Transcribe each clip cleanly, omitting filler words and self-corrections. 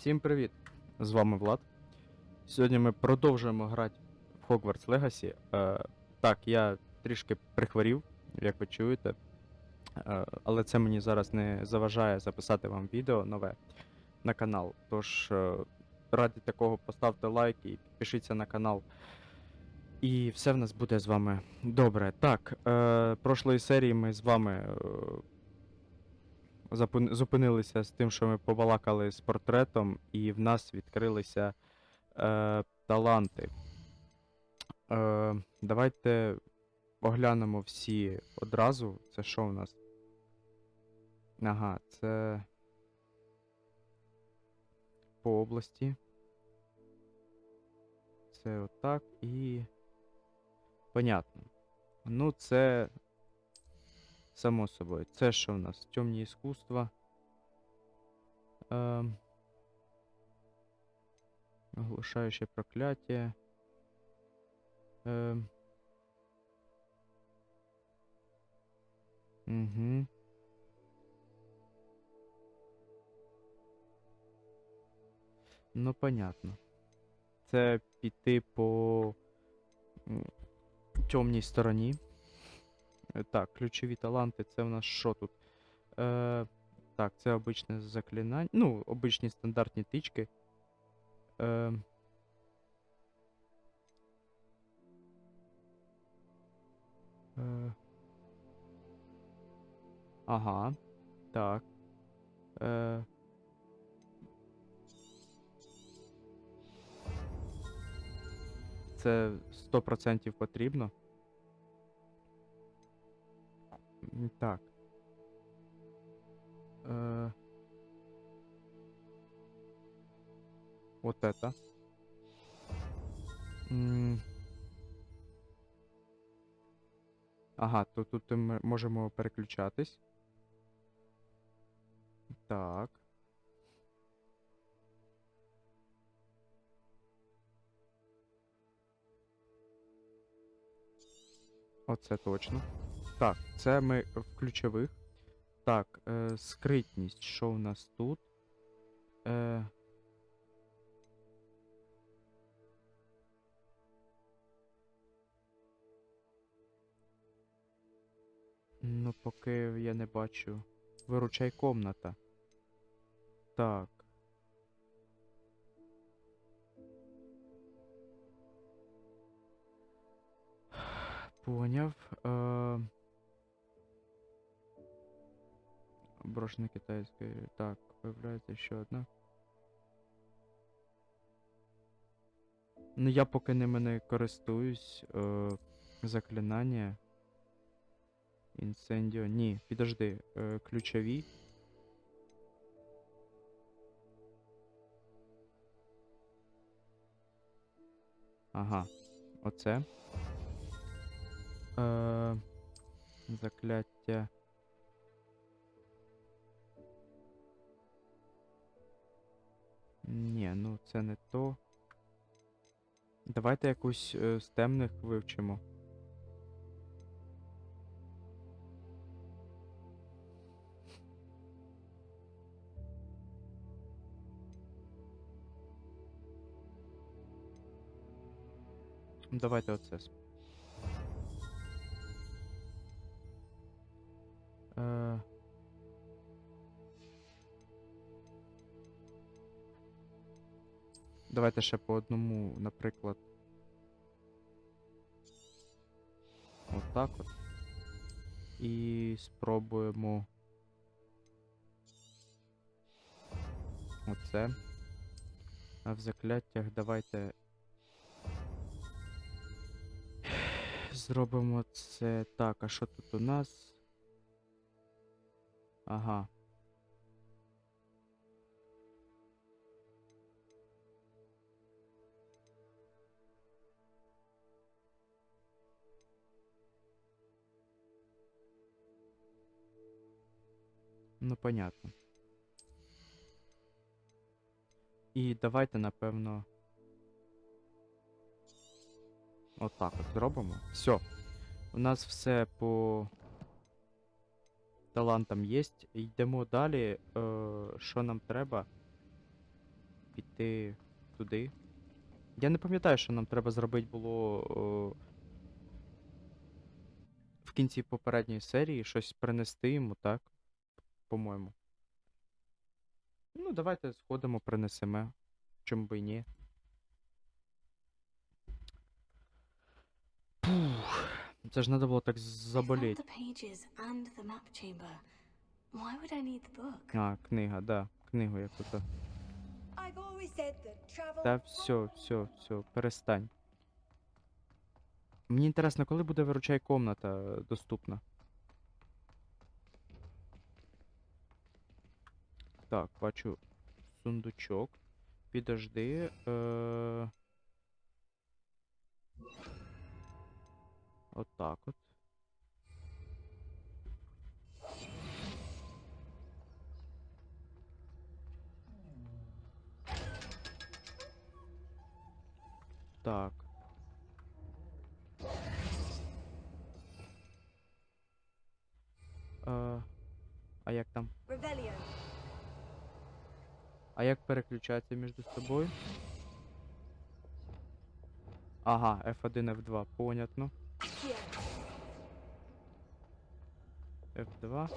Всім привіт! З вами Влад. Сьогодні ми продовжуємо грати в Hogwarts Legacy. Так, я трішки прихворів, як ви чуєте. Але це мені зараз не заважає записати вам відео нове на канал. Тож, ради такого поставте лайк і підпишіться на канал. І все в нас буде з вами добре. Так, прошлої серії ми з вами зупинилися з тим, що ми побалакали з портретом, і в нас відкрилися таланти. Давайте оглянемо всі одразу. Це що в нас? Ага, це по області. Це отак і... Понятно. Ну, це... Само собою. Це що в нас? Темні іскусства. Оглушаюче прокляття. Угу. Ну, понятно. Це піти по темній стороні. Так, ключові таланти, це в нас що тут? Так, це обичне заклинання. Ну, обичні стандартні тички. Ага. Так. Це 100% потрібно. Так. Вот это. Ага, тут ми можемо переключатись. Так. Оце точно. Так, це ми в ключових. Так, скритність. Що у нас тут? Ну, поки я не бачу. Виручай комната. Так. Поняв. Брошена китайською. Так, появляється ще одна. Ну, я поки ними не користуюсь. Заклинання. Інсендіо. Ні, підожди. Ключові. Ага. Оце. Закляття. Ні, ну це не то. Давайте якусь з темних вивчимо. Давайте оце. Давайте ще по одному, наприклад. Отак от. І спробуємо оце. А в закляттях давайте зробимо це так. А що тут у нас? Ага. Ну, понятно. І давайте, напевно, отак от зробимо. Все. У нас все по талантам є. Йдемо далі. Що нам треба? піти туди. Я не пам'ятаю, що нам треба зробити було в кінці попередньої серії, щось принести йому, так? По-моєму. Ну, давайте сходимо, принесемо. Чому би і ні. Пух. Це ж треба було так заболіти. А, книга, да. Книгу яку-то. Та все, перестань. Мені інтересно, коли буде виручай комната доступна. Так, бачу сундучок. Підожди. Отак от. Так. А як там? А як переключатися між собою? Ага, F1, F2, понятно. F2.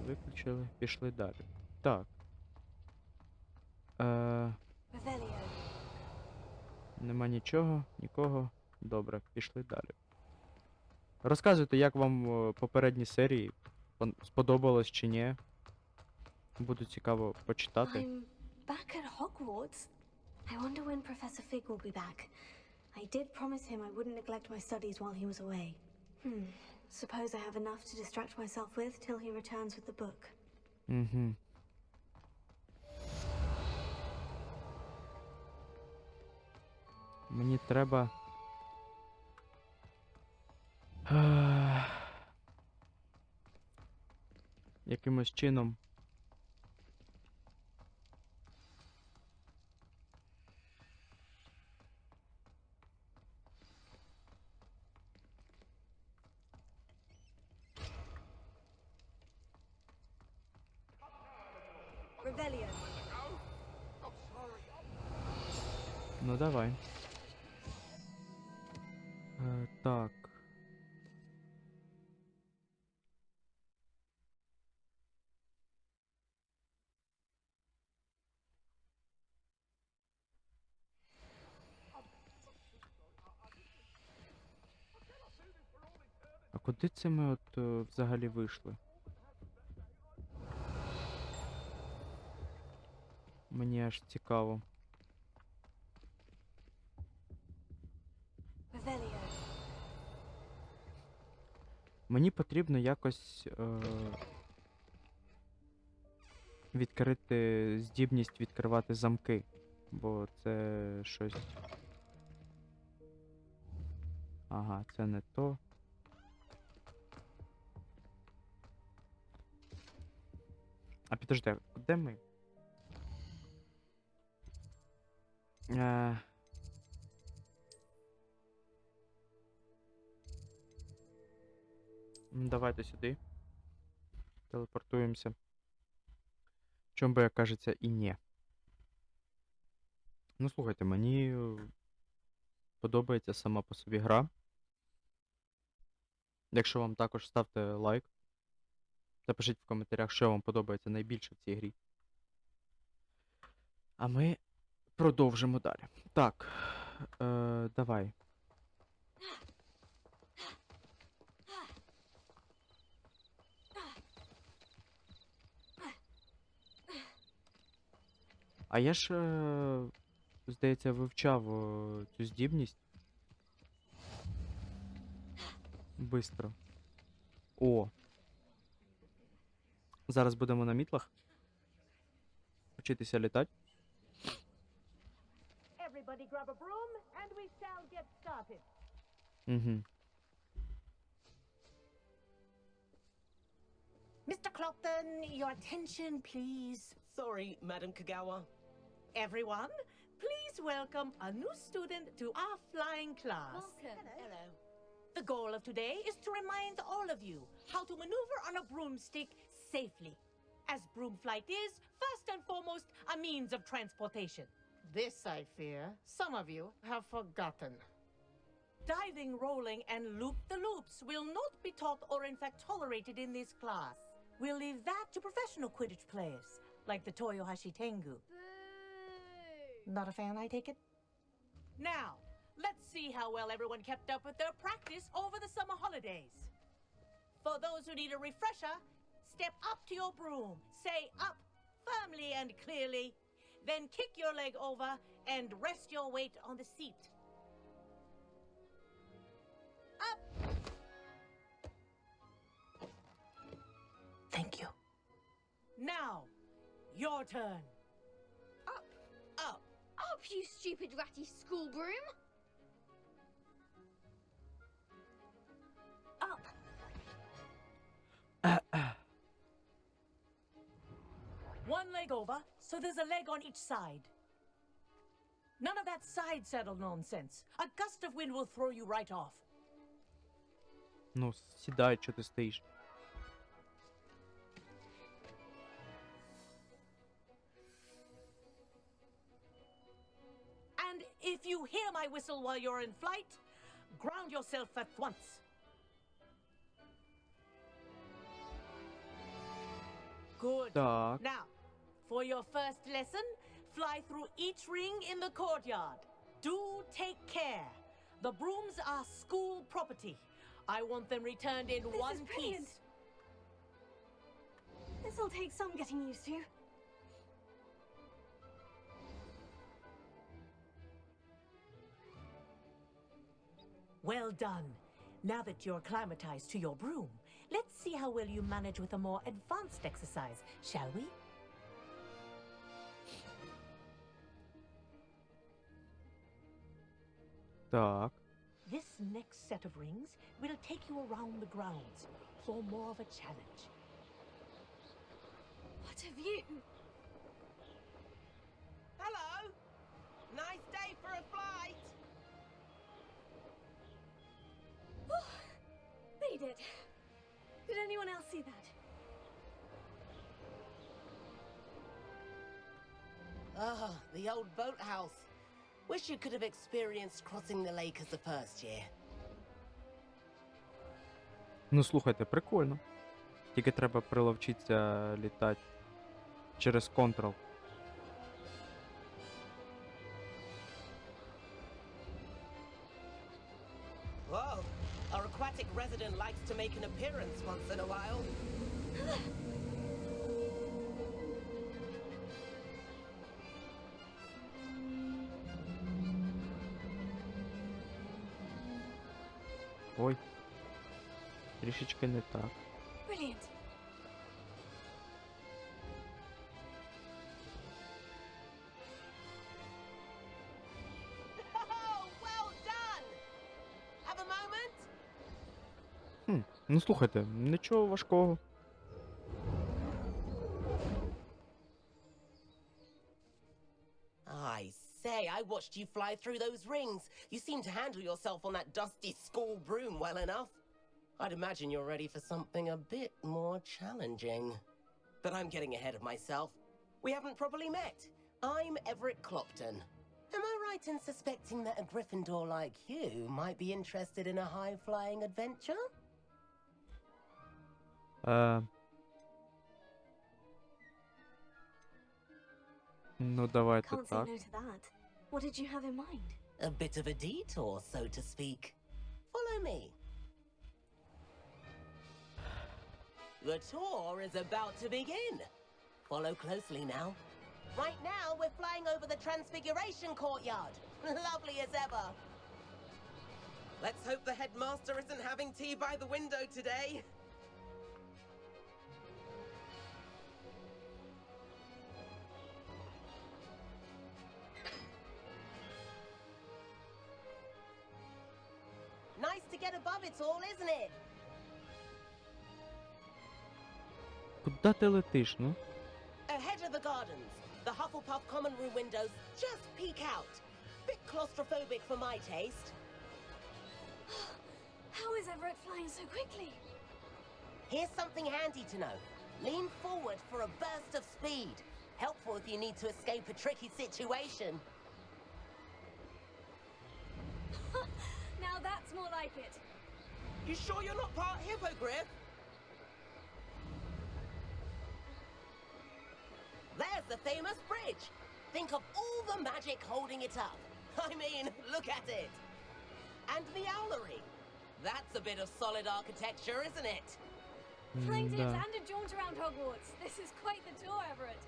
Виключили, пішли далі. Так. Нема нічого, нікого. Добре, пішли далі. Розказуйте, як вам попередні серії сподобалось чи ні. Буде цікаво почитати. I'm back at Hogwarts. I wonder when Professor Fig will be back. I did promise him I wouldn't neglect my studies while he was away. Suppose I have enough to distract myself with till he returns with the book. Угу. Мені треба... якимось чином... Ну давай. Так. А куди це ми от взагалі вийшли? Мені аж цікаво. Мені потрібно якось відкрити здібність відкривати замки, бо це щось... Ага, це не то. А підожди, де ми? Давайте сюди. Телепортуємося. Чому би, як кажеться, і ні. Ну, слухайте, мені подобається сама по собі гра. Якщо вам також, ставте лайк. Напишіть в коментарях, що вам подобається найбільше в цій грі. А ми продовжимо далі. Так, давай. А я ж, здається, вивчав цю здібність. Бистро. О! Зараз будемо на мітлах. Вчитися літати. Угу. Mr. Clopton, your attention, please. Sorry, Madam Kagawa. Everyone, please welcome a new student to our flying class. Welcome. Hello. The goal of today is to remind all of you how to maneuver on a broomstick safely. As broom flight is, first first and foremost a means of transportation. This, I fear, some of you have forgotten. Diving, rolling, and loop-the-loops will not be taught or in fact tolerated in this class. We'll leave that to professional Quidditch players, like the Toyohashi Tengu. Not a fan, I take it? Now, let's see how well everyone kept up with their practice over the summer holidays. For those who need a refresher, step up to your broom, say up firmly and clearly, then kick your leg over and rest your weight on the seat. Up! Thank you. Now, your turn. Up, Up. up, you stupid ratty school broom! Up. One leg over, so there's a leg on each side. None of that side saddle nonsense. A gust of wind will throw you right off. Ну, сідай, що ти стоїш. And if you hear my whistle while you're in flight, ground yourself at once. Good. Так. Now, for your first lesson, fly through each ring in the courtyard. Do take care. The brooms are school property. I want them returned in This one is brilliant. piece. This'll take some getting used to. Well done. Now that you're acclimatized to your broom, let's see how well you manage with a more advanced exercise, shall we? Так. This next set of rings will take you around the grounds for more of a challenge. What have you? Hello. Nice day for a flight. Made it. Did anyone else see that? Ah, the old boathouse. Wish you could have experienced crossing the lake as a first year. Ну, слухайте, прикольно. Тільки треба приловчитися літати через контрол. Whoa, our aquatic resident likes to make an appearance once in a while. Ой. Трішечки не так. Brilliant. Oh, well done. Have a moment? Ну, слухайте, нічого важкого. I say, I watched you fly through those rings. You seem to handle yourself on that dusty school broom well enough. I'd imagine you're ready for something a bit more challenging. But I'm getting ahead of myself. We haven't properly met. I'm Everett Clopton. Am I right in suspecting that a Gryffindor like you might be interested in a high-flying adventure? Ну, давайте Can't say так. no to that. What did you have in mind? A bit of a detour, so to speak. Follow me. The tour is about to begin. Follow closely now. Right now, we're flying over the Transfiguration Courtyard. Lovely as ever. Let's hope the headmaster isn't having tea by the window today. Nice to get above it all, isn't it? Куда ти летиш, ну? Ahead of the gardens, the Hufflepuff common room windows just peek out. Bit claustrophobic for my taste. How is Everett flying so quickly? Here's something handy to know. Lean forward for a burst of speed. Helpful if you need to escape a tricky situation. Now that's more like it. You sure you're not part hippogriff? There's the famous bridge. Think of all the magic holding it up. I mean, look at it. And the owlery. That's a bit of solid architecture, isn't it? Flying tips Да. and a jaunt around Hogwarts. This is quite the tour, Everett.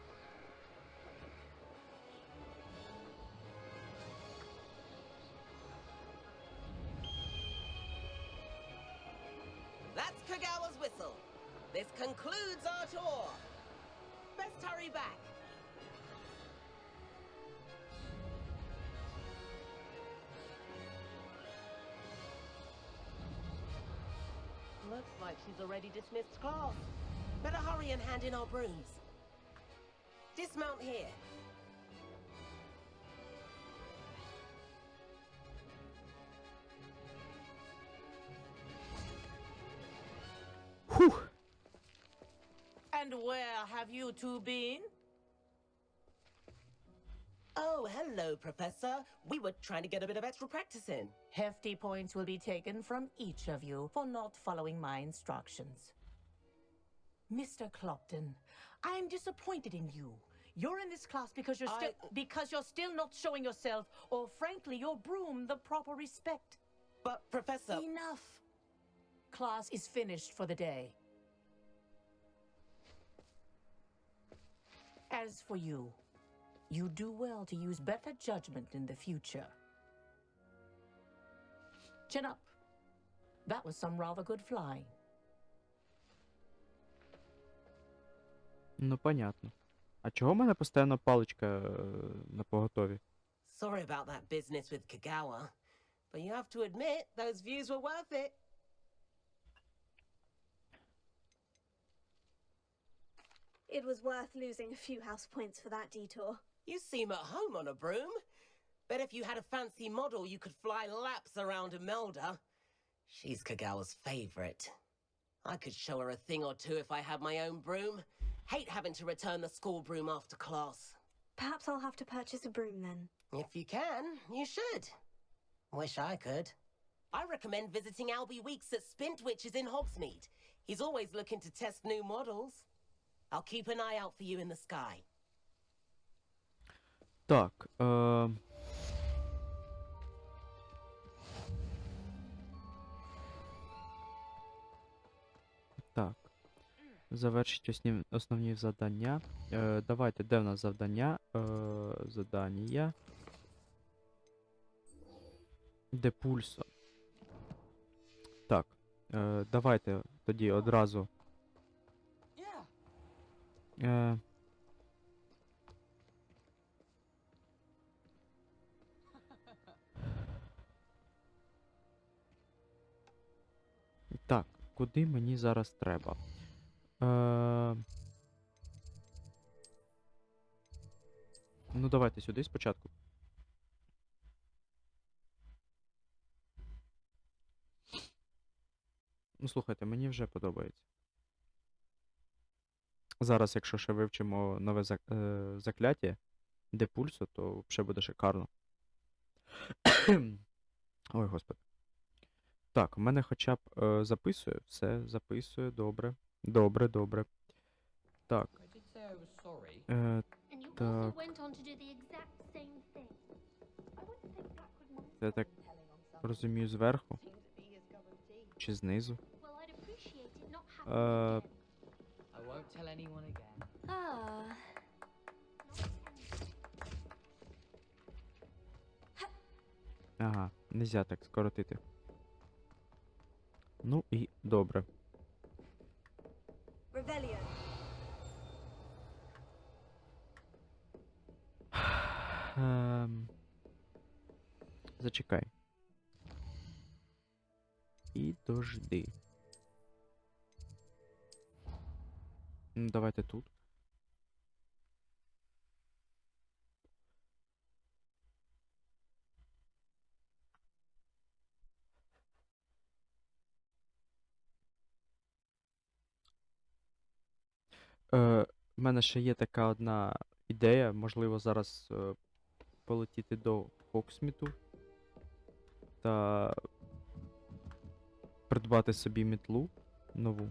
That's Kagawa's whistle. This concludes our tour. Best hurry back. Looks like she's already dismissed class. Better hurry and hand in our brooms. Dismount here. Фух. And where have you two been? Oh, hello, Professor. We were trying to get a bit of extra practice in. Hefty points will be taken from each of you for not following my instructions. Mr. Clopton, I'm disappointed in you. You're in this class because you're still not showing yourself, or frankly, your broom the proper respect. But, Professor... Enough. Class is finished for the day. As for you, you do well to use better judgment in the future. Chin up. That was some rather good flying. Ну, понятно. А чого в мене постійно паличка на поготові? Sorry about that business with Kagawa. But you have to admit, those views were worth it. It was worth losing a few house points for that detour. You seem at home on a broom. Bet if you had a fancy model, you could fly laps around Imelda. She's Kagawa's favorite. I could show her a thing or two if I had my own broom. Hate having to return the school broom after class. Perhaps I'll have to purchase a broom then. If you can, you should. Wish I could. I recommend visiting Albie Weeks at Spintwitches in Hogsmeade. He's always looking to test new models. I'll keep an eye out for you in the sky. Так. Так. Завершить основні завдання. Давайте, де в нас завдання? Задання. Де пульсо? Так. Давайте тоді одразу. Так, куди мені зараз треба? Ну, давайте сюди спочатку. Ну, слухайте, мені вже подобається. Зараз, якщо ще вивчимо нове закляття, де пульсо, то взагалі буде шикарно. Ой, господи. Так, у мене хоча б записує. Все, записує, добре. Добре, добре. Так. And you also Так. went on to do the exact same thing. I wouldn't think that could most Я так розумію, зверху. Чи знизу. well. I'd appreciate it not happening again. I won't tell anyone again. Ah. Ага, нельзя так скоротити. Ну і добре. Revelio. Зачекай. І дожди. Ну, давайте тут. В мене ще є така одна ідея, можливо, зараз полетіти до Фоксміту та придбати собі мітлу нову.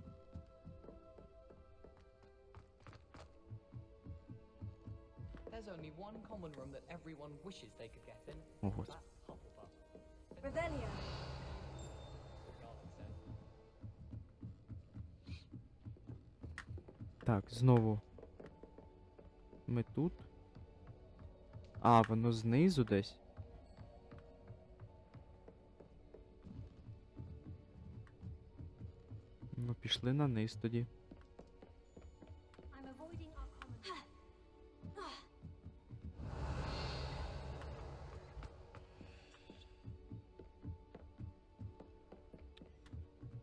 There's only one common room that everyone wishes they could get in. О, Господи. That's Hufflepuff. Revelio. Garlic says. Так, знову ми тут. А, воно знизу десь. Ну, пішли на низ тоді. I'm avoiding our common room.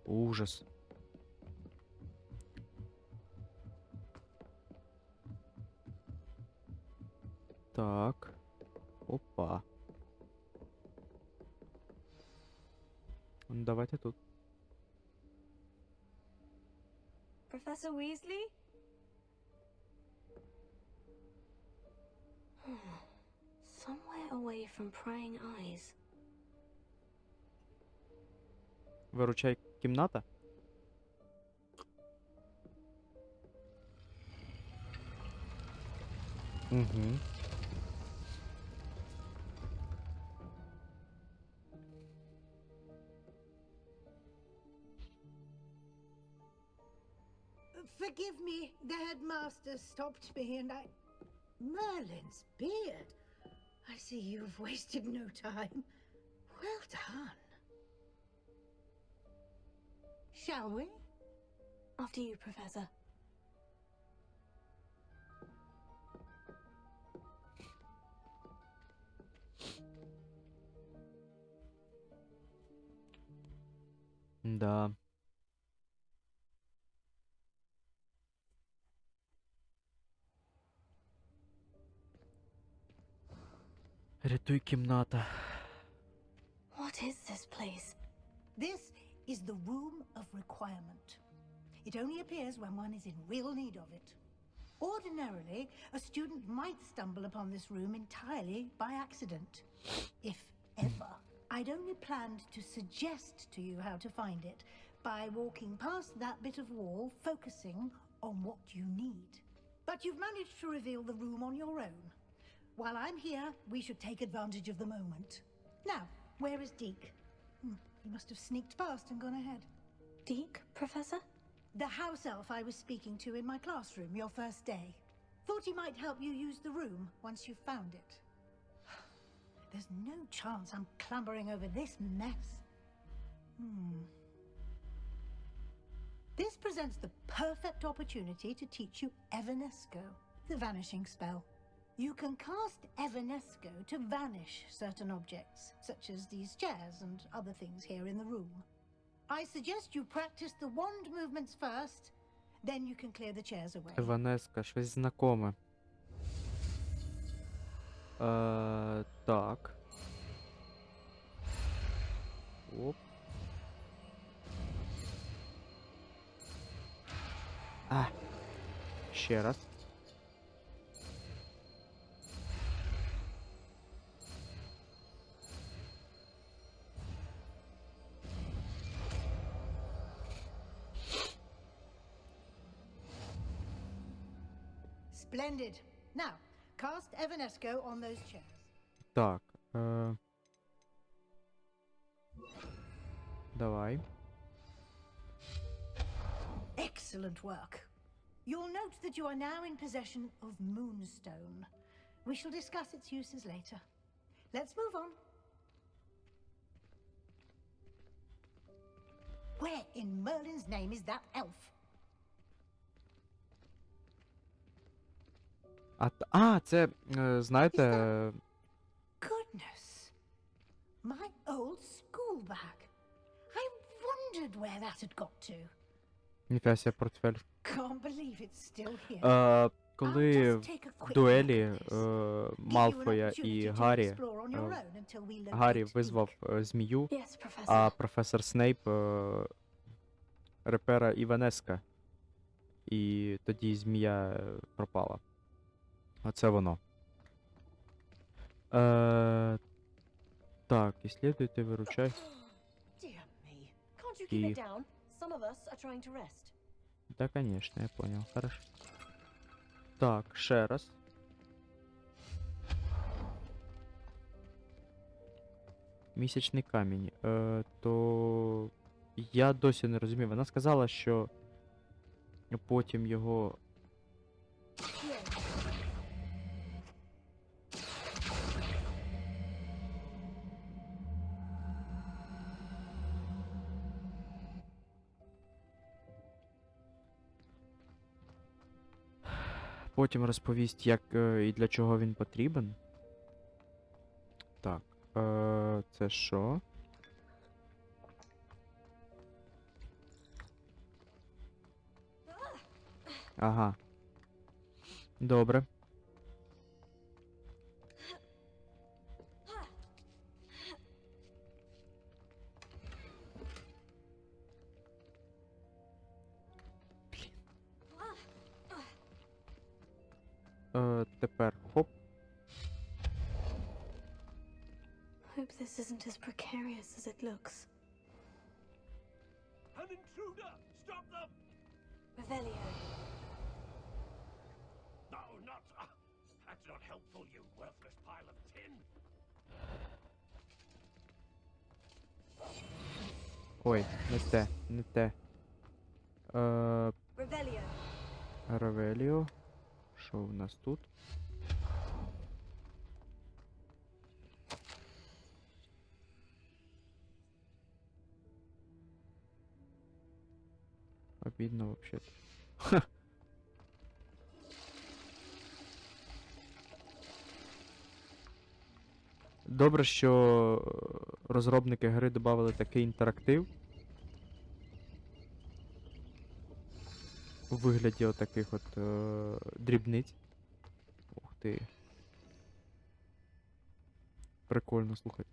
Ужас. Так. Опа. Ну, давайте тут. Professor Weasley? Somewhere away from prying eyes. Виручай, кімната? Угу. Forgive me, the headmaster stopped me and I... Merlin's beard. I see you've wasted no time. Well done. Shall we? After you, Professor. Да. Рятуй, кімната. What is this place? This is the room of requirement. It only appears when one is in real need of it. Ordinarily, a student might stumble upon this room entirely by accident. If ever. I'd only planned to suggest to you how to find it by walking past that bit of wall, focusing on what you need. But you've managed to reveal the room on your own. While I'm here, we should take advantage of the moment. Now, where is Deke? He must have sneaked past and gone ahead. Deke, Professor? The house elf I was speaking to in my classroom your first day. Thought he might help you use the room once you've found it. There's no chance I'm clambering over this mess. This presents the perfect opportunity to teach you Evanesco, the vanishing spell. You can cast Evanesco to vanish certain objects, such as these chairs and other things here in the room. I suggest you practice the wand movements first, then you can clear the chairs away. Еванеска, щось знакоме. Так. Оп. А. Ще раз. Splendid. Now, cast Evanesco on those chairs. Так. Давай. Excellent work. You'll note that you are now in possession of Moonstone. We shall discuss its uses later. Let's move on. Where in Merlin's name is that elf? Це, знаєте, Goodness. My old school bag. I wondered where that had got to. ніфіга себе портфель. Can't believe it's still here. Коли в дуелі Малфоя і Гаррі, Гаррі визвав змію, Yes, Professor. а професор Снейп репера Іванеска. І тоді змія пропала. Оце воно. Так, ісследуйте, виручай. Dear me. Can't you keep І... it down? Some of us are trying to rest. Да, конечно, я понял. Хорошо. Так, ще раз. Місячний камінь. То я досі не розумію. Вона сказала, що потім його. Потім розповість, як і для чого він потрібен. Так, це що? Ага. Добре. Тепер хоп. Hope this isn't as precarious as it looks. An intruder! Stop them! Revelio. No, not... that's not helpful, you worthless pile of tin! Ой, не те, не те. Revelio. Ревеліо. Що у нас тут? Обідно вообще-то. Добре, що розробники гри додали такий інтерактив у вигляді отаких от дрібниць. Ух ти. Прикольно, слухай.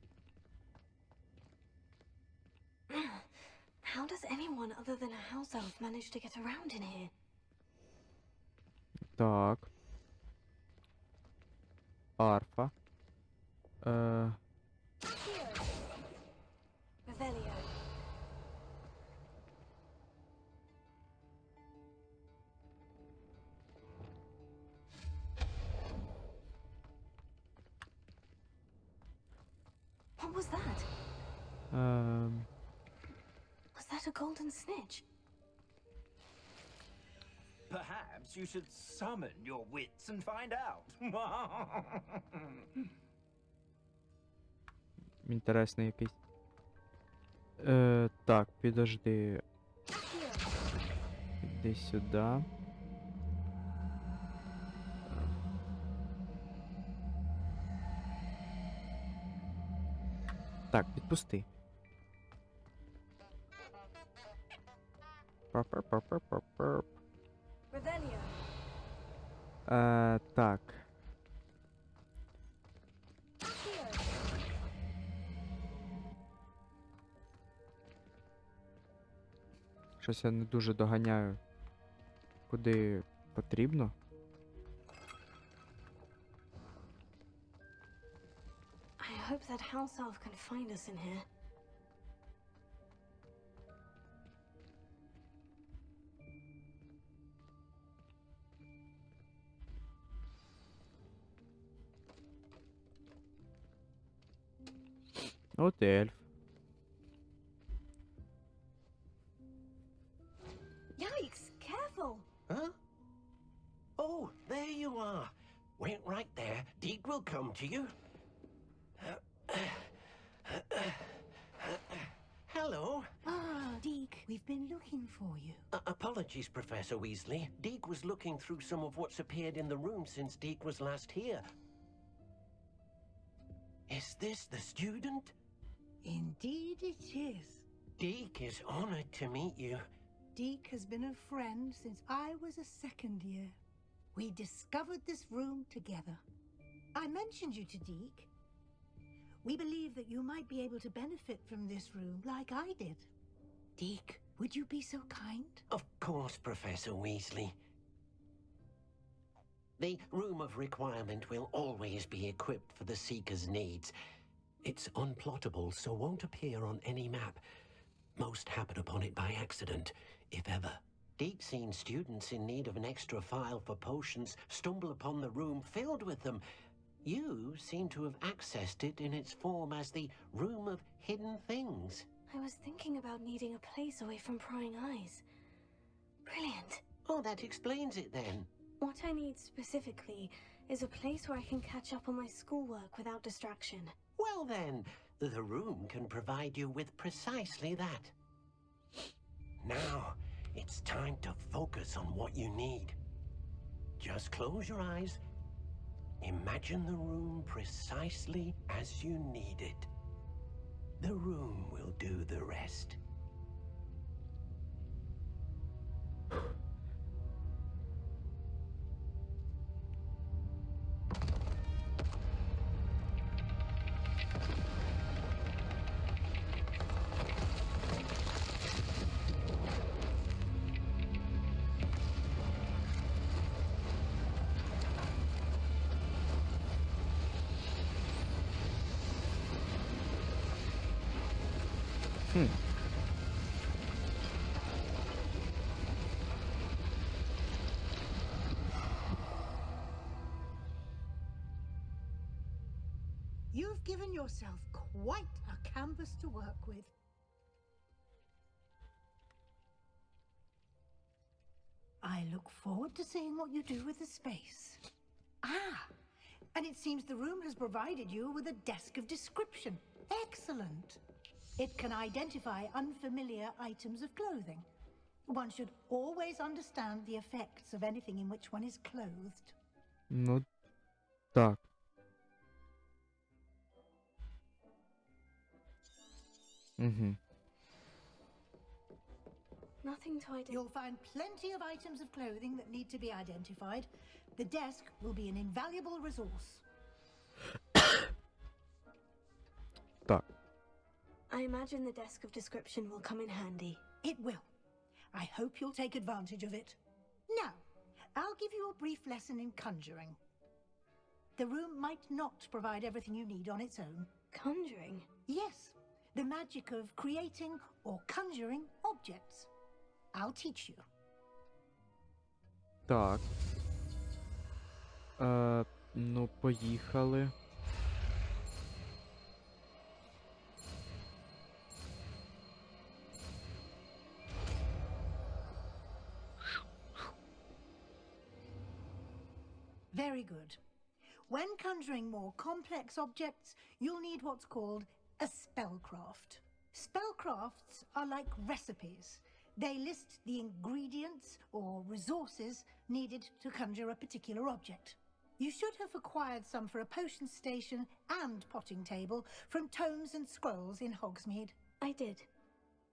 How does anyone other than a house elf manage to get around in here? Так. Арфа. Revelio. What was that? Was that a golden snitch? Perhaps you should summon your wits and find out. Інтересний якийсь. Так, підожди. Іди сюди. Так, відпусти. Пап-пап-пап-пап-пап. Revelio. Так. Щось я не дуже доганяю, куди потрібно. I hope that house elf can find us in here. От ельф. Yikes! Careful! Huh? Oh, there you are. Wait right there. Deke will come to you. Hello. Ah, Deke, we've been looking for you. Apologies, Professor Weasley. Deke was looking through some of what's appeared in the room since Deke was last here. Is this the student? Indeed it is. Deke is honored to meet you. Deke has been a friend since I was a second year. We discovered this room together. I mentioned you to Deke. We believe that you might be able to benefit from this room like I did. Deke, would you be so kind? Of course, Professor Weasley. The room of requirement will always be equipped for the seeker's needs. It's unplottable, so won't appear on any map. Most happen upon it by accident, if ever. Deke's seen students in need of an extra file for potions stumble upon the room filled with them. You seem to have accessed it in its form as the room of hidden things. I was thinking about needing a place away from prying eyes. Brilliant. Oh, that explains it then. What I need specifically is a place where I can catch up on my schoolwork without distraction. Well then, the room can provide you with precisely that. Now, it's time to focus on what you need. Just close your eyes. Imagine the room precisely as you need it. The room will do the rest. You've given yourself quite a canvas to work with. I look forward to seeing what you do with the space. Ah, and it seems the room has provided you with a desk of description. Excellent. It can identify unfamiliar items of clothing. One should always understand the effects of anything in which one is clothed. Ну, так. Угу. Nothing to identify. You'll find plenty of items of clothing that need to be identified. The desk will be an invaluable resource. Так. I imagine the desk of description will come in handy. It will. I hope you'll take advantage of it. Now, I'll give you a brief lesson in conjuring. The room might not provide everything you need on its own. Conjuring? Yes, the magic of creating or conjuring objects. I'll teach you. Так. Ну, поїхали. Very good. When conjuring more complex objects, you'll need what's called a spellcraft. Spellcrafts are like recipes. They list the ingredients or resources needed to conjure a particular object. You should have acquired some for a potion station and potting table from tomes and scrolls in Hogsmeade. I did.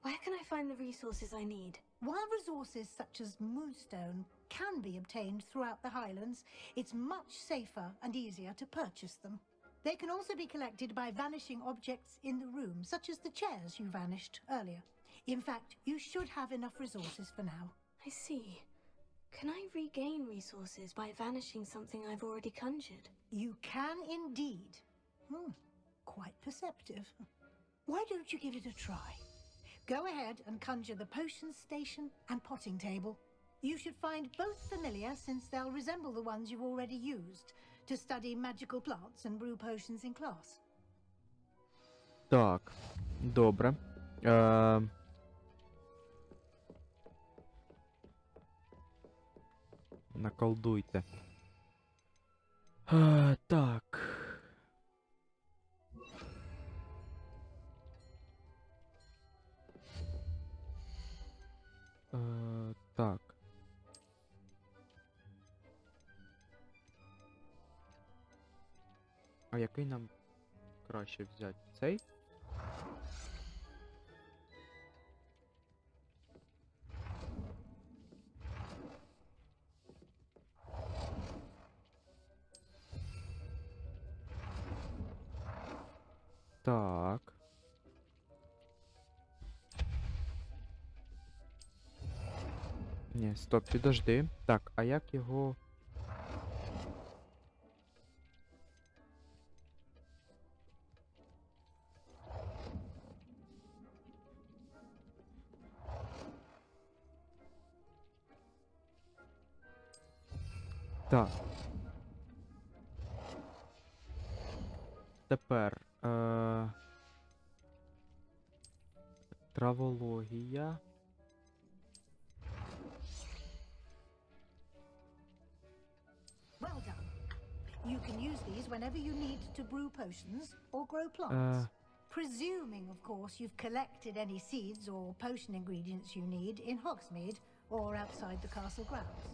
Where can I find the resources I need? While resources such as moonstone can be obtained throughout the Highlands, it's much safer and easier to purchase them. They can also be collected by vanishing objects in the room, such as the chairs you vanished earlier. In fact, you should have enough resources for now. I see. Can I regain resources by vanishing something I've already conjured? You can indeed. Quite perceptive. Why don't you give it a try? Go ahead and conjure the potion station and potting table. You should find both familiar, since they'll resemble the ones you've already used to study magical plants and brew potions in class. Так. Добре. Наколдуйте. Так. Так. А який нам краще взяти? Цей? Так. Ні, стоп, підожди. Так, а як його... Так. Тепер. Травологія. Well done. You can use these whenever you need to brew potions or grow plants. Presuming, of course, you've collected any seeds or potion ingredients you need in Hogsmeade or outside the castle grounds.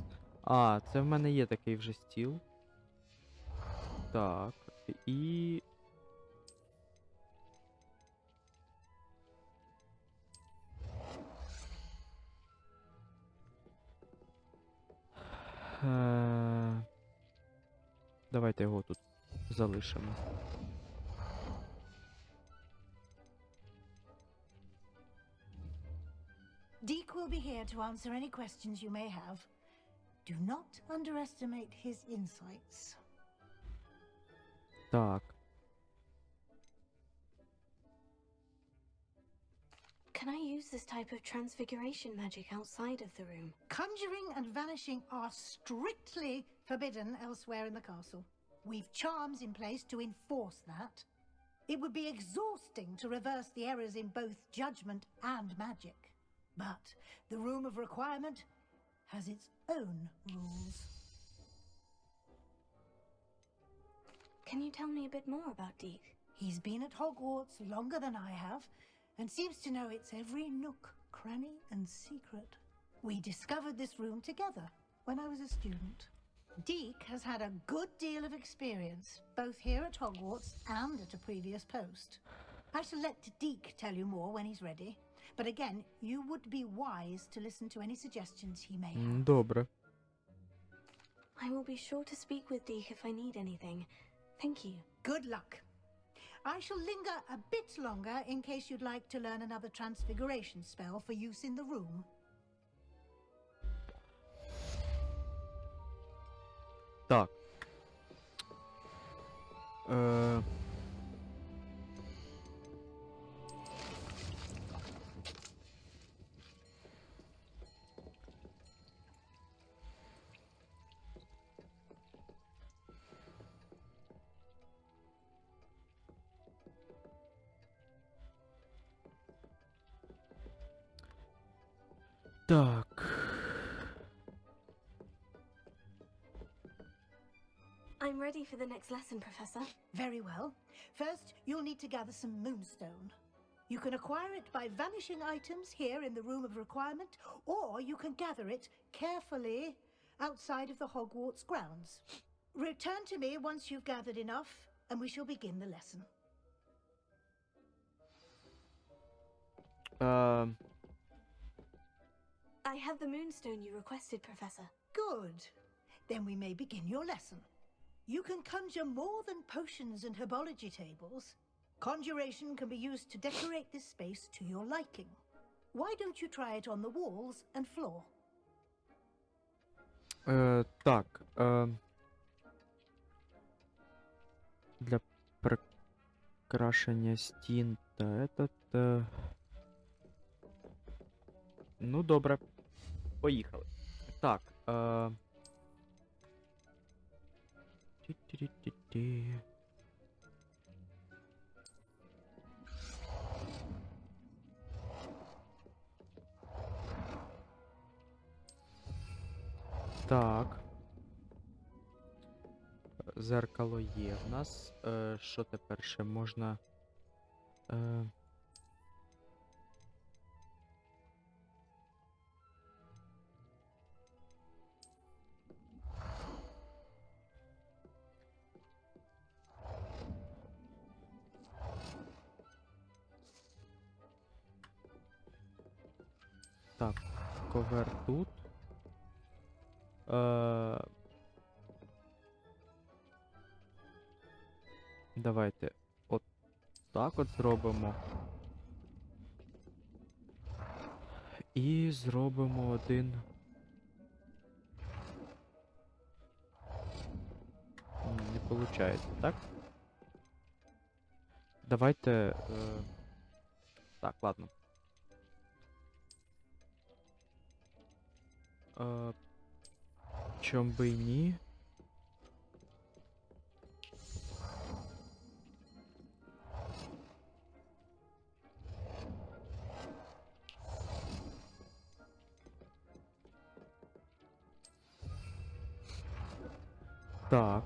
А, це в мене є такий вже стіл. Так. І. Давайте його тут залишимо. Deke will be here to answer any questions you may have. Do not underestimate his insights. Так. Can I use this type of transfiguration magic outside of the room? Conjuring and vanishing are strictly forbidden elsewhere in the castle. We've charms in place to enforce that. It would be exhausting to reverse the errors in both judgment and magic. But the Room of Requirement has its own rules. Can you tell me a bit more about Deke? He's been at Hogwarts longer than I have, and seems to know its every nook, cranny, and secret. We discovered this room together when I was a student. Deke has had a good deal of experience, both here at Hogwarts and at a previous post. I shall let Deke tell you more when he's ready. But again, you would be wise to listen to any suggestions he may have. Добре. I will be sure to speak with Deke if I need anything. Thank you. Good luck. I shall linger a bit longer in case you'd like to learn another transfiguration spell for use in the room. Так. Так. I'm ready for the next lesson, Professor. Very well. First, you'll need to gather some moonstone. You can acquire it by vanishing items here in the Room of Requirement, or you can gather it carefully outside of the Hogwarts grounds. Return to me once you've gathered enough, and we shall begin the lesson. I have the moonstone you requested, Professor. Good. Then we may begin your lesson. You can conjure more than potions and herbology tables. Conjuration can be used to decorate this space to your liking. Why don't you try it on the walls and floor? Так. Для прикрашення стін та этот. Ну, добре. Поїхали. Так. Ті-ті-ті-ті. Так. Зеркало є в нас. Що тепер ще можна? Так, ковер тут. Давайте от так от зробимо. І зробимо один. Не виходить, так? Давайте. Так, ладно. Чом би і ні? Так.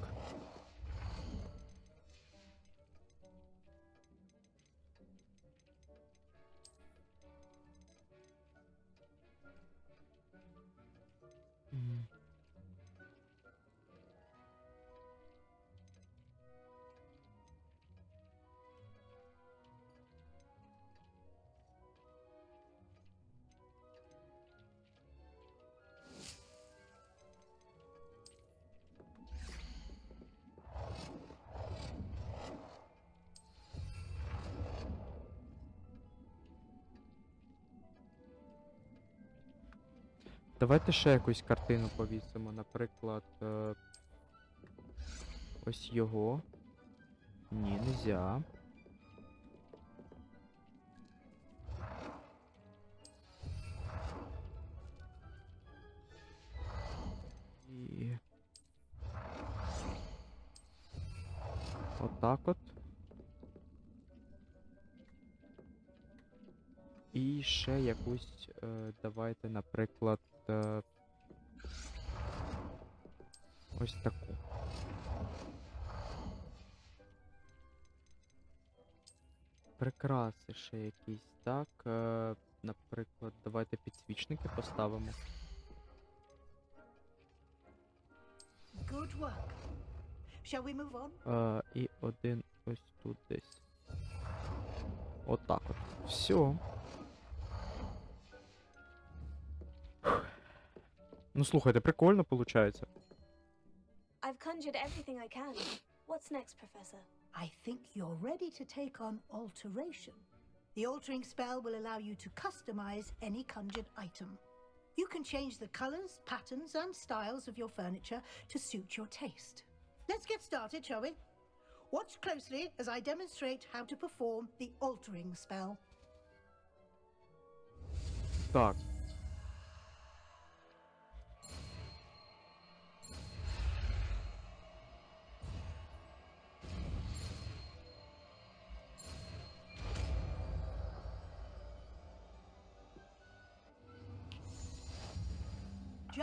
М. Давайте ще якусь картину повісимо, наприклад, ось його. Ні, нельзя. І... Отак от. І ще якусь, давайте, наприклад, ось таку. Прикраси ще якісь, так. Наприклад, давайте підсвічники поставимо. Good work. Shall we move on? І один ось тут десь. Отак от. Все. Ну слухайте, прикольно виходить. I've conjured everything I can. What's next, Professor? I think you're ready to take on alteration. The altering spell will allow you to customize any conjured item. You can change the colors, patterns, and styles of your furniture to suit your taste. Let's get started, shall we? Watch closely as I demonstrate how to perform the altering spell. Так.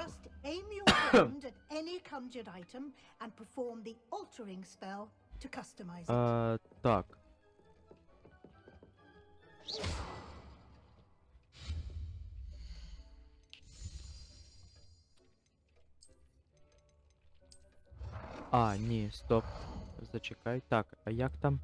Just aim your wand at any conjured item and perform the altering spell to customize it. Так. А, ні, стоп. Зачекай. Так, а як там?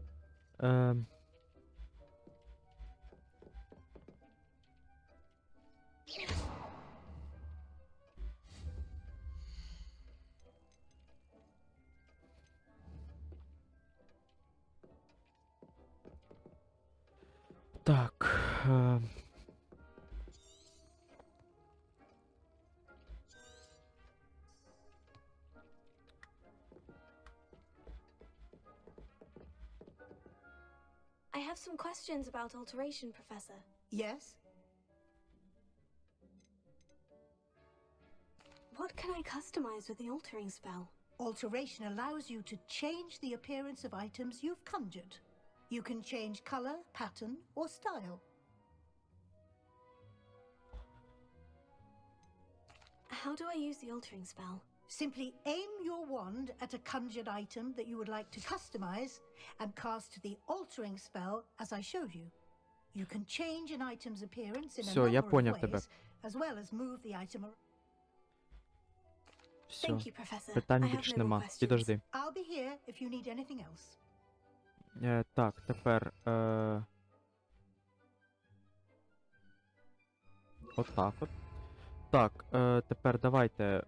Так. I have some questions about alteration, Professor. Yes? What can I customize with the altering spell? Alteration allows you to change the appearance of items you've conjured. You can change color, pattern, or style. How do I use the altering spell? Simply aim your wand at a conjured item that you would like to customize and cast the altering spell as I showed you. You can change an item's appearance in a Всё, я number of понял тебя. ways, as well as move the item around. Все. Thank you, Professor. Питань I have більше no more нема. questions. Підожди. I'll be here if you need anything else. Так, тепер. Отак от. Так, тепер давайте.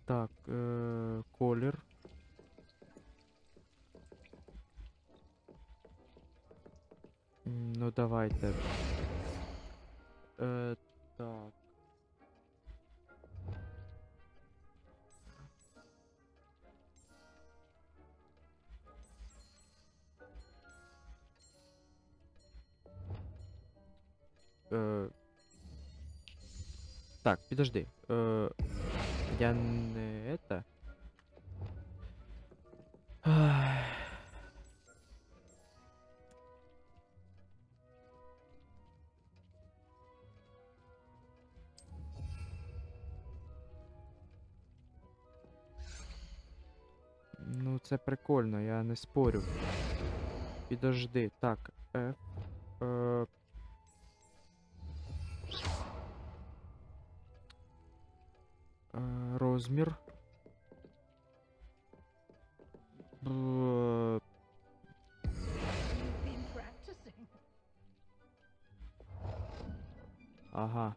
Так, колір. Ну давайте. Так. Так, підожди. Я не это. Ах. Ну, це прикольно, я не спорю. Підожди, так, F. Розмір. You've been practicing. Ага.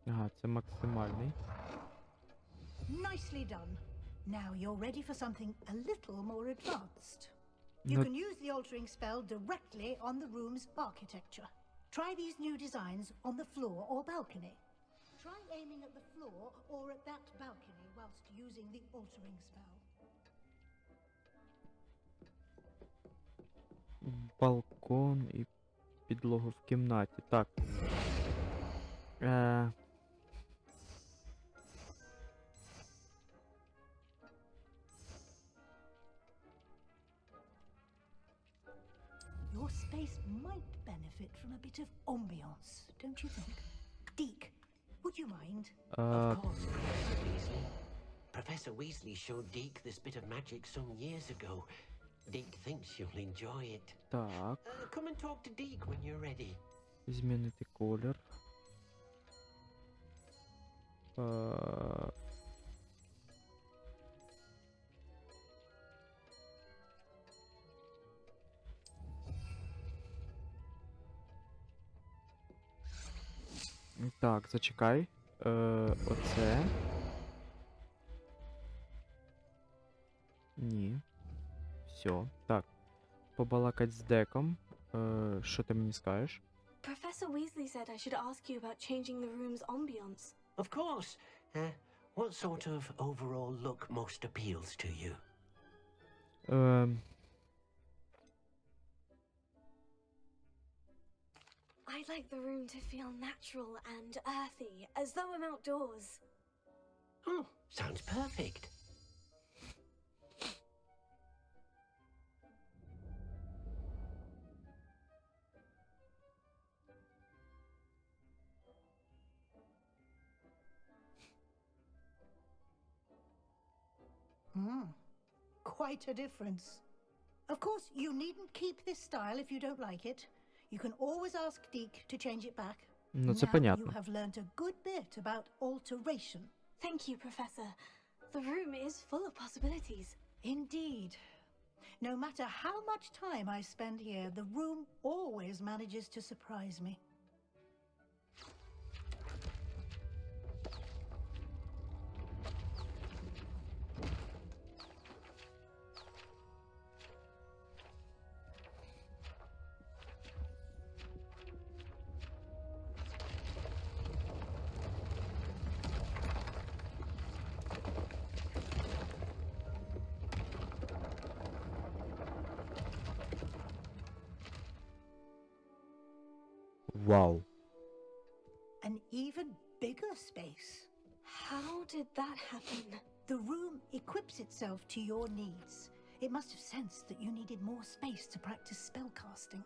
Ага, це максимальний. Nicely done. Now you're ready for something a little more advanced. You Ну, can use the altering spell directly on the room's architecture. Try these new designs on the floor or balcony. Try aiming at the floor or at that balcony whilst using the altering spell. балкон і підлогу в кімнаті. Так. Your space might benefit from a bit of ambiance, don't you think? Deke, would you mind? Of course, Professor Weasley. Professor Weasley showed Deke this bit of magic some years ago. Deke thinks you'll enjoy it. Так. Come and talk to Deke when you're ready. Змінити колір. Так, зачекай. Оце. Ні. Все. Так. Побалакать з деком. Що ти мені скажеш? Professor Weasley said I should ask you about changing the room's ambience. Of course. What sort of overall look most appeals to you? I'd like the room to feel natural and earthy, as though I'm outdoors. Oh, sounds perfect. Quite a difference. Of course, you needn't keep this style if you don't like it. You can always ask Deke to change it back. Ну, це Now понятно. you have learnt a good bit about alteration. Thank you, Professor. The room is full of possibilities. Indeed. No matter how much time I spend here, the room always manages to surprise me. Вау. An even bigger space. How did that happen? The room equips itself to your needs. It must have sensed that you needed more space to practice spellcasting.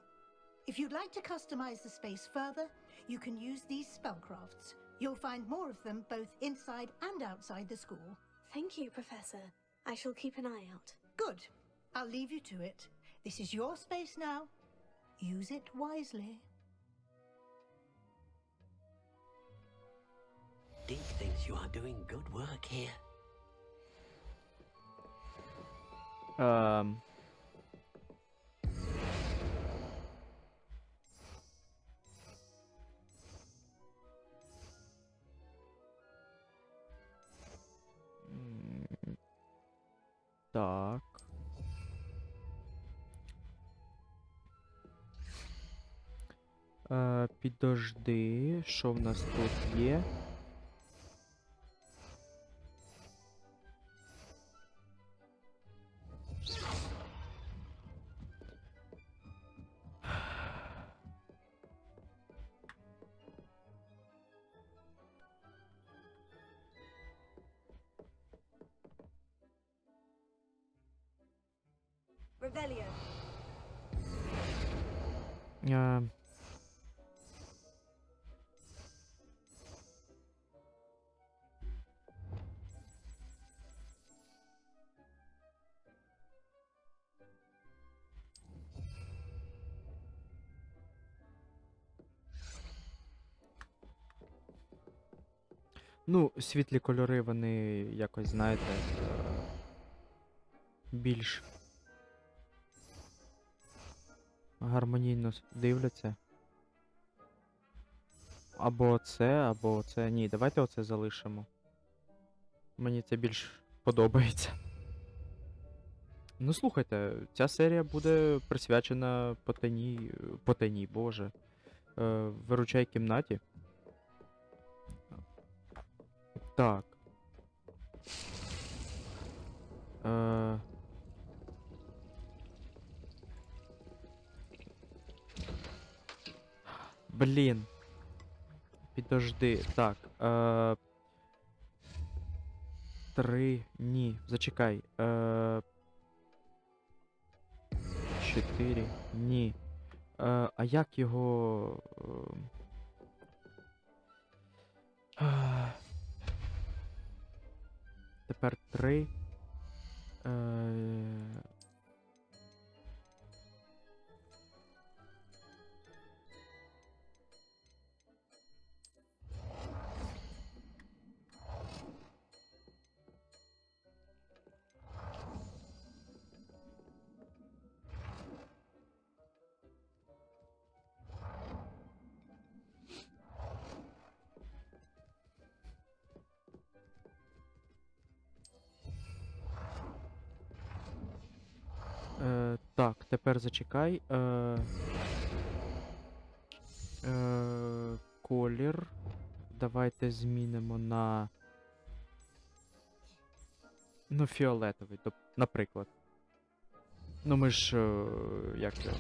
If you'd like to customize the space further, you can use these spellcrafts. You'll find more of them both inside and outside the school. Thank you, Professor. I shall keep an eye out. Good. I'll leave you to it. This is your space now. Use it wisely. Deke thinks you are doing good work here. Так. Підожди, що в нас тут є? Revelio. Ну, світлі кольори, вони якось, знаєте, більш гармонійно дивляться. Або це. Ні, давайте оце залишимо. Мені це більш подобається. Ну, слухайте, ця серія буде присвячена потайній, боже. Виручай кімнаті. Так. Блін. Підожди. Так. 3. Ні. Зачекай. 4. Ні. А як його. Тепер 3. Так, тепер зачекай. Колір. Давайте змінимо на. Ну, фіолетовий, наприклад. Ну, ми ж. Як це?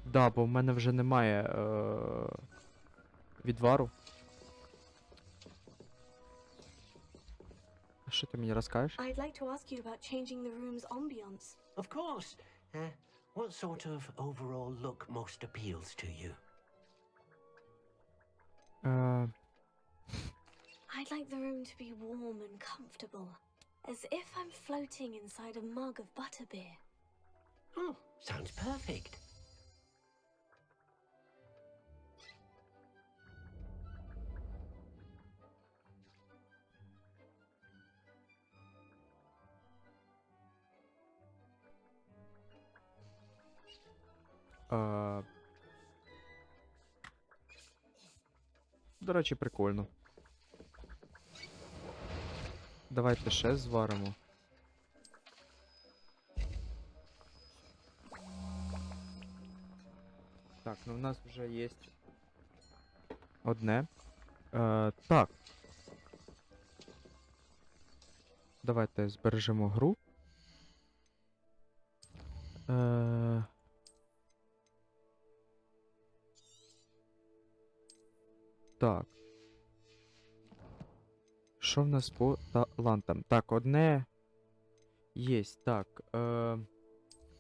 Да, бо в мене вже немає відвару. Що ти мені розкажеш? I'd like to ask you about changing the room's ambience. Of course. What sort of overall look most appeals to you? I'd like the room to be warm and comfortable, as if I'm floating inside a mug of butterbeer. Oh, sounds perfect. До речі, прикольно. Давайте ще зваримо. Так, ну в нас вже є одне. Так. Давайте збережемо гру. Так. Що в нас по талантам? Так, одне є. Так.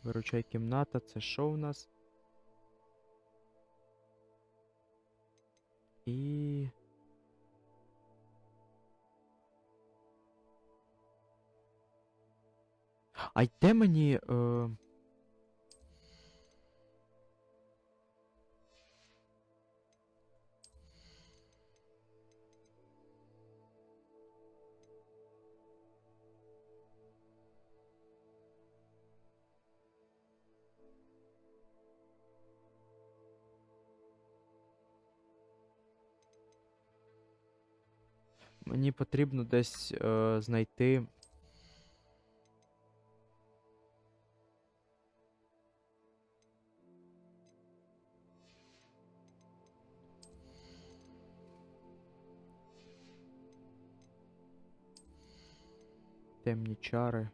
Виручай кімната. Це що в нас? І... А йде мені... Мені потрібно десь знайти... Темні чари.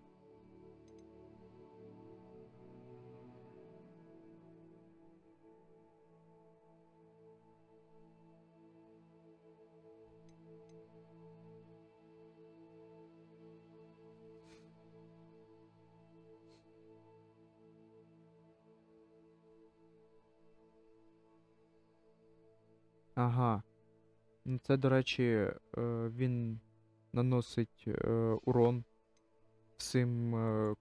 Ага. Ну це, до речі, він наносить урон всім,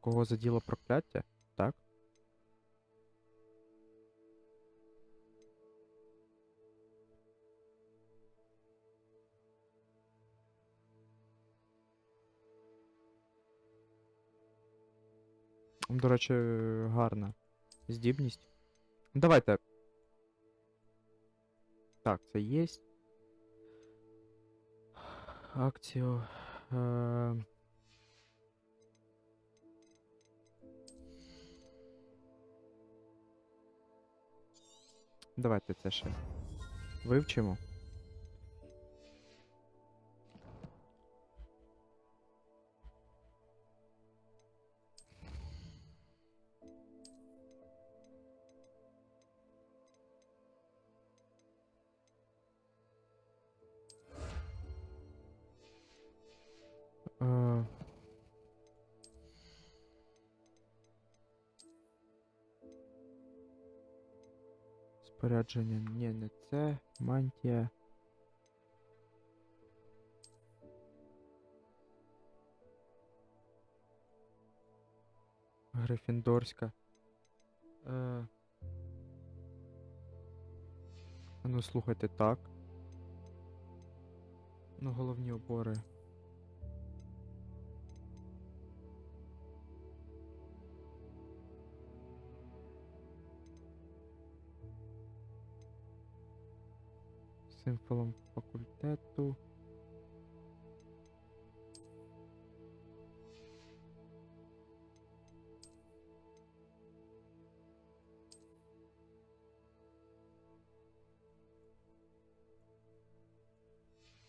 кого заділо прокляття, так? До речі, гарна здібність. Давайте. Так, це є. Акцію. Давайте це ще вивчимо. Е, Спорядження. Ні, не це. Мантія. Грифіндорська. Ну, слухайте, так. Ну, головні убори. Символом факультету.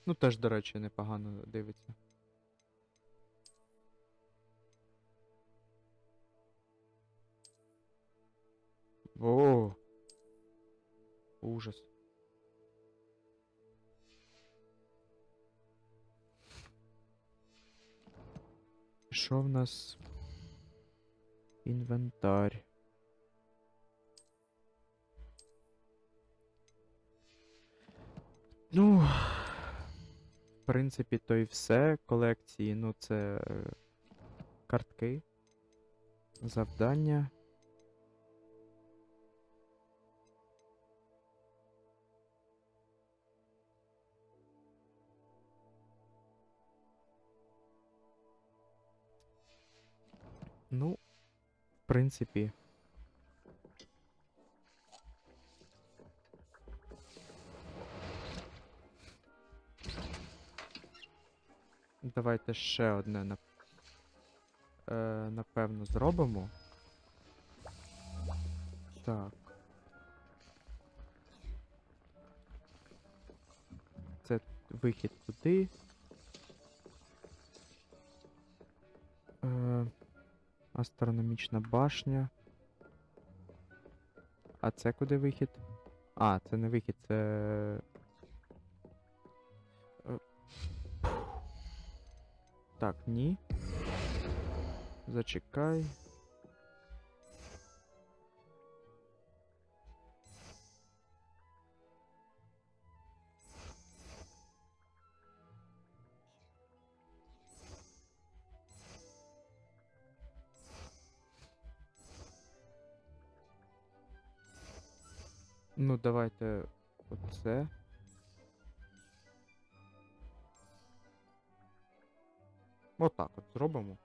Ну, теж, до речі, непогано дивиться. О! Ужас. Що в нас? Інвентар. Ну, в принципі, то і все. Колекції, ну, це картки, завдання. Ну, в принципі. Давайте ще одне, напевно, зробимо. Так. Це вихід туди. Астрономічна башня. А це куди вихід? А, це не вихід, це... Так, ні. Зачекай. Ну, давайте оце. Отак от зробимо.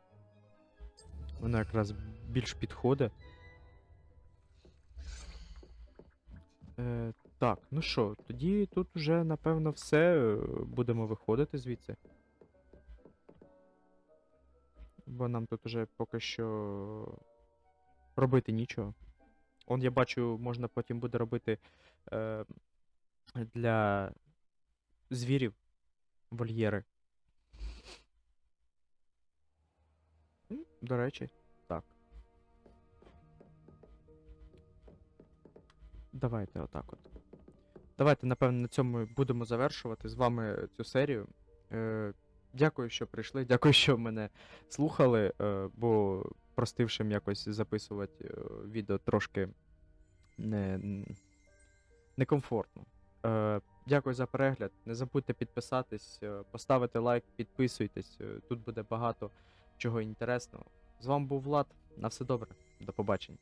Воно якраз більш підходить. Так, ну що, тоді тут вже, напевно, все. Будемо виходити звідси. Бо нам тут уже поки що робити нічого. Он, я бачу, можна потім буде робити для звірів вольєри. До речі, так. Давайте отак от. Давайте, напевно, на цьому будемо завершувати з вами цю серію. Дякую, що прийшли, дякую, що мене слухали, бо простившим якось записувати відео трошки некомфортно. Дякую за перегляд. Не забудьте підписатись, поставити лайк, підписуйтесь. Тут буде багато чого інтересного. З вами був Влад. На все добре. До побачення.